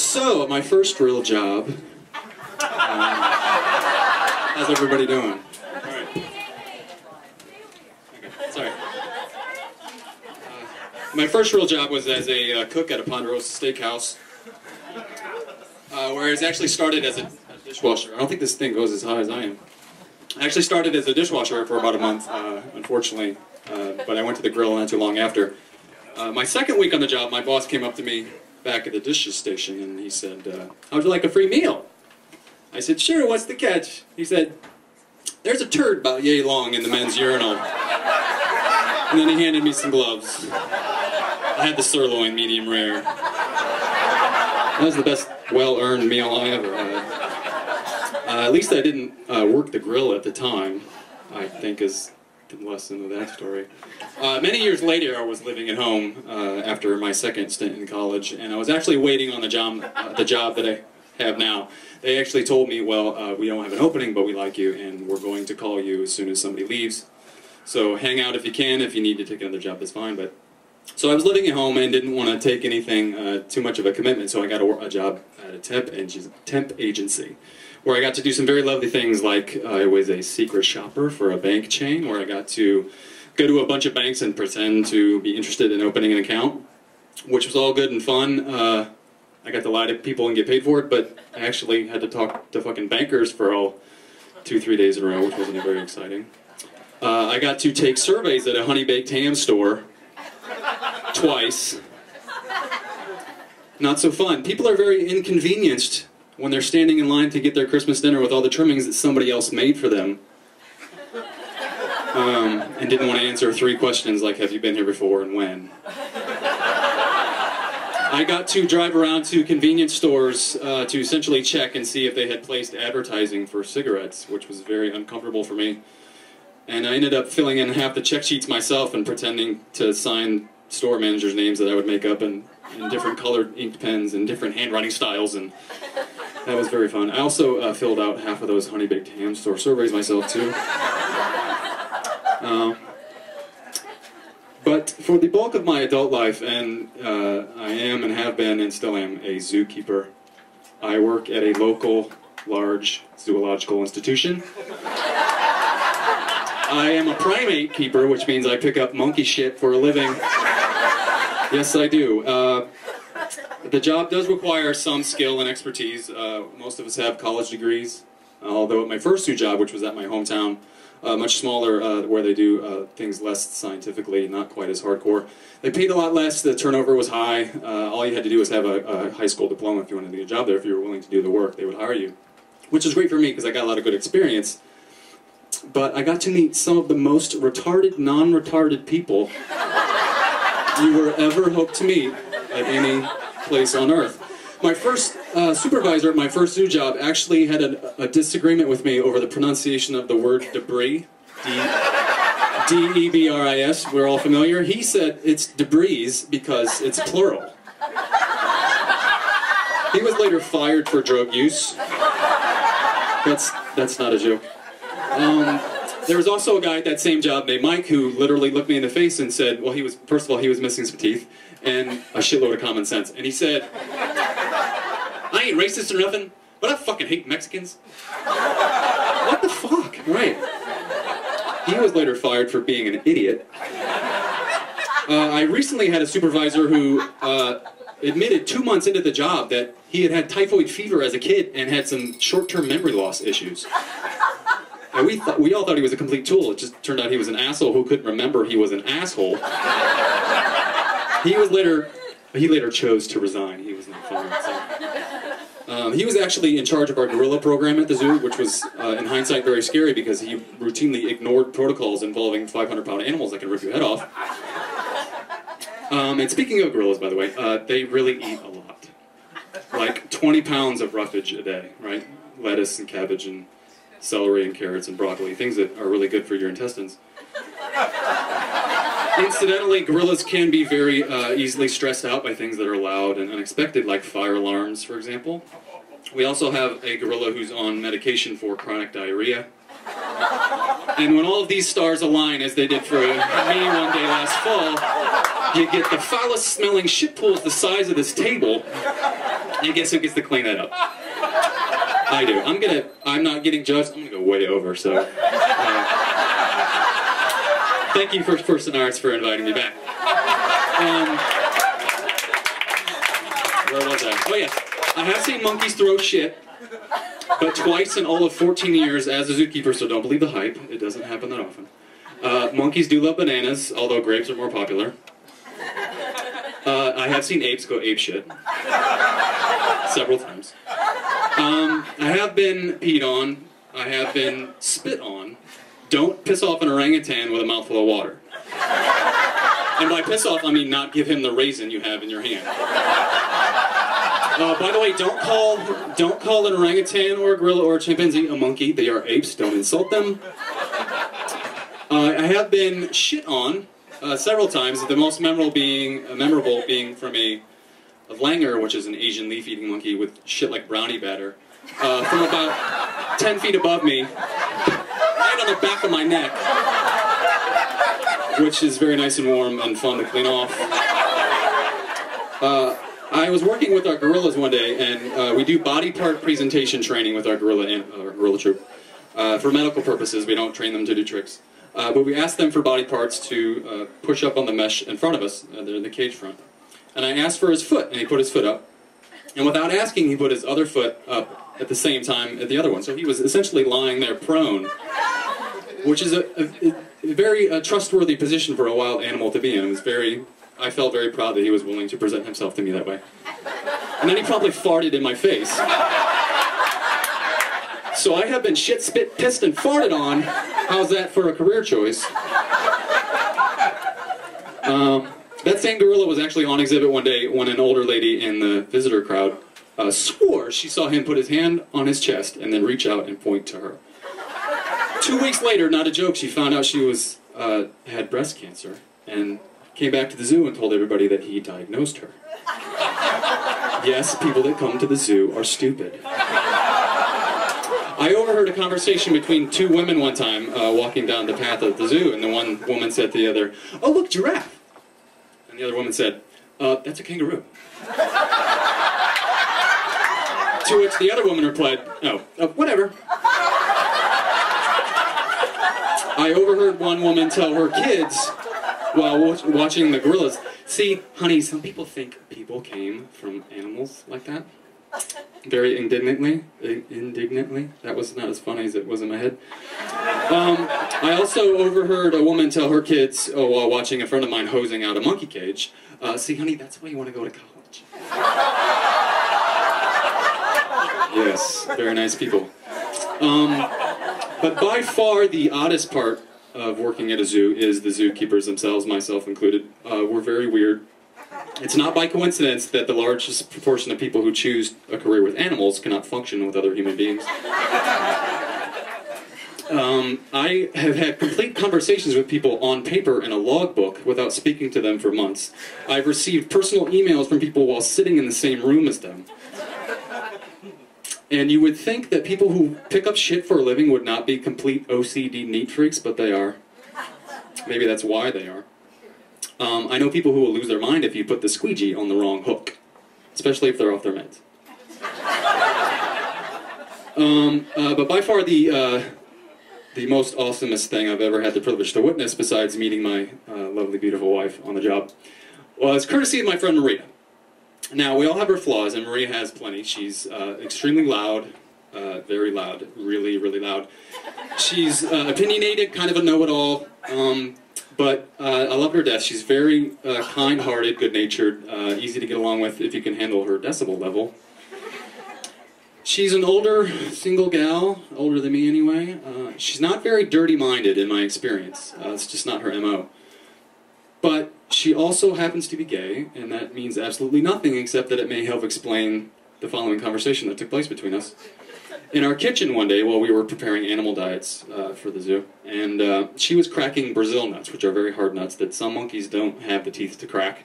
So, my first real job. How's everybody doing? All right. Okay, sorry. My first real job was as a cook at a Ponderosa Steakhouse, where I actually started as a dishwasher. I don't think this thing goes as high as I am. I actually started as a dishwasher for about a month, unfortunately, but I went to the grill not too long after. My second week on the job, my boss came up to me back at the dishes station and he said, "How would you like a free meal?" I said, "Sure, what's the catch?" He said, "There's a turd about yay long in the men's urinal." And then he handed me some gloves. I had the sirloin medium rare. That was the best well-earned meal I ever had. At least I didn't work the grill at the time, I think is the lesson of that story. Many years later, I was living at home after my second stint in college, and I was actually waiting on the job that I have now. They actually told me, well, we don't have an opening, but we like you, and we're going to call you as soon as somebody leaves. So hang out if you can. If you need to take another job, that's fine. But so I was living at home and didn't want to take anything too much of a commitment, so I got a job at a temp agency, where I got to do some very lovely things, like I was a secret shopper for a bank chain, where I got to go to a bunch of banks and pretend to be interested in opening an account, which was all good and fun. I got to lie to people and get paid for it, but I actually had to talk to fucking bankers for all 2-3 days in a row, which wasn't very exciting. I got to take surveys at a honey-baked ham store twice. Not so fun. People are very inconvenienced when they're standing in line to get their Christmas dinner with all the trimmings that somebody else made for them. And didn't want to answer 3 questions like, have you been here before and when? I got to drive around to convenience stores to essentially check and see if they had placed advertising for cigarettes, which was very uncomfortable for me. And I ended up filling in half the check sheets myself and pretending to sign store managers' names that I would make up in different colored ink pens and different handwriting styles, and that was very fun. I also filled out half of those honey-baked ham store surveys myself, too. But for the bulk of my adult life, and I am and have been and still am a zookeeper. I work at a local, large zoological institution. I am a primate keeper, which means I pick up monkey shit for a living. Yes, I do. The job does require some skill and expertise. Most of us have college degrees, although at my first new job, which was at my hometown, much smaller, where they do things less scientifically, not quite as hardcore. They paid a lot less, the turnover was high. All you had to do was have a high school diploma if you wanted to get a job there. If you were willing to do the work, they would hire you. Which is great for me, because I got a lot of good experience. But I got to meet some of the most retarded, non-retarded people you were ever hoped to meet at any place on earth. My first supervisor at my first zoo job actually had a disagreement with me over the pronunciation of the word debris. D-E-B-R-I-S, we're all familiar. He said it's debris because it's plural. He was later fired for drug use. That's not a joke. There was also a guy at that same job named Mike who literally looked me in the face and said, well, first of all, he was missing some teeth and a shitload of common sense. And he said, I ain't racist or nothing, but I fucking hate Mexicans. What the fuck? Right. He was later fired for being an idiot. I recently had a supervisor who admitted 2 months into the job that he had had typhoid fever as a kid and had some short-term memory loss issues. And we all thought he was a complete tool. It just turned out he was an asshole who couldn't remember he was an asshole. He later chose to resign. He was not fired. So. He was actually in charge of our gorilla program at the zoo, which was, in hindsight, very scary because he routinely ignored protocols involving 500-pound animals that can rip your head off. And speaking of gorillas, by the way, they really eat a lot. Like 20 pounds of roughage a day, right? Lettuce and cabbage and celery and carrots and broccoli, things that are really good for your intestines. Incidentally, gorillas can be very easily stressed out by things that are loud and unexpected, like fire alarms, for example. We also have a gorilla who's on medication for chronic diarrhea. And when all of these stars align, as they did for me one day last fall, you get the phallus-smelling shit pools the size of this table And guess who gets to clean that up? I do. I'm not getting judged. I'm gonna go way over, so. Thank you for Person for inviting me back. Where was I? Oh yeah. I have seen monkeys throw shit, but twice in all of 14 years as a zookeeper, so don't believe the hype. It doesn't happen that often. Monkeys do love bananas, although grapes are more popular. I have seen apes go ape shit. Several times. I have been peed on. I have been spit on. Don't piss off an orangutan with a mouthful of water. And by piss off, I mean not give him the raisin you have in your hand. By the way, don't call an orangutan or a gorilla or a chimpanzee a monkey. They are apes. Don't insult them. I have been shit on several times. The most memorable being from a langur, which is an Asian leaf-eating monkey with shit like brownie batter, from about 10 feet above me, right on the back of my neck, which is very nice and warm and fun to clean off. I was working with our gorillas one day, and we do body part presentation training with our gorilla troop. For medical purposes, we don't train them to do tricks. But we asked them for body parts to push up on the mesh in front of us. They're in the cage front. And I asked for his foot, and he put his foot up. And without asking, he put his other foot up at the same time as the other one. So he was essentially lying there prone, which is a very trustworthy position for a wild animal to be in. I felt very proud that he was willing to present himself to me that way. And then he probably farted in my face. So I have been shit, spit, pissed, and farted on. How's that for a career choice? That same gorilla was actually on exhibit one day when an older lady in the visitor crowd swore she saw him put his hand on his chest and then reach out and point to her. 2 weeks later, not a joke, she found out she had breast cancer and came back to the zoo and told everybody that he diagnosed her. Yes, people that come to the zoo are stupid. I overheard a conversation between two women one time walking down the path of the zoo, and the one woman said to the other, "Oh, look, giraffe." And the other woman said, "That's a kangaroo." To which the other woman replied, "Oh, whatever." I overheard one woman tell her kids while watching the gorillas, "See, honey, some people think people came from animals like that." Very indignantly. That was not as funny as it was in my head. I also overheard a woman tell her kids while watching a friend of mine hosing out a monkey cage, "See, honey, that's why you want to go to college." Yes, very nice people. But by far the oddest part of working at a zoo is the zookeepers themselves, myself included. We're very weird. It's not by coincidence that the largest proportion of people who choose a career with animals cannot function with other human beings. I have had complete conversations with people on paper in a logbook without speaking to them for months. I've received personal emails from people while sitting in the same room as them. And you would think that people who pick up shit for a living would not be complete OCD neat freaks, but they are. Maybe that's why they are. I know people who will lose their mind if you put the squeegee on the wrong hook, especially if they're off their meds. But by far the most awesomest thing I've ever had the privilege to witness, besides meeting my lovely, beautiful wife on the job, was courtesy of my friend Maria. Now, we all have our flaws, and Maria has plenty. She's extremely loud, very loud, really, really loud. She's opinionated, kind of a know-it-all. But I love her to death. She's very kind-hearted, good-natured, easy to get along with if you can handle her decibel level. She's an older single gal, older than me anyway. She's not very dirty-minded in my experience. It's just not her MO. But she also happens to be gay, and that means absolutely nothing except that it may help explain the following conversation that took place between us. In our kitchen one day while we were preparing animal diets for the zoo, and she was cracking Brazil nuts, which are very hard nuts that some monkeys don't have the teeth to crack.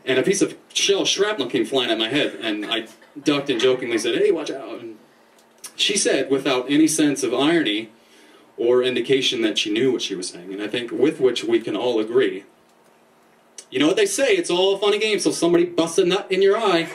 And a piece of shell shrapnel came flying at my head, and I ducked and jokingly said, "Hey, watch out." And she said, without any sense of irony or indication that she knew what she was saying, and I think with which we can all agree, "You know what they say, it's all fun and games, so somebody busts a nut in your eye."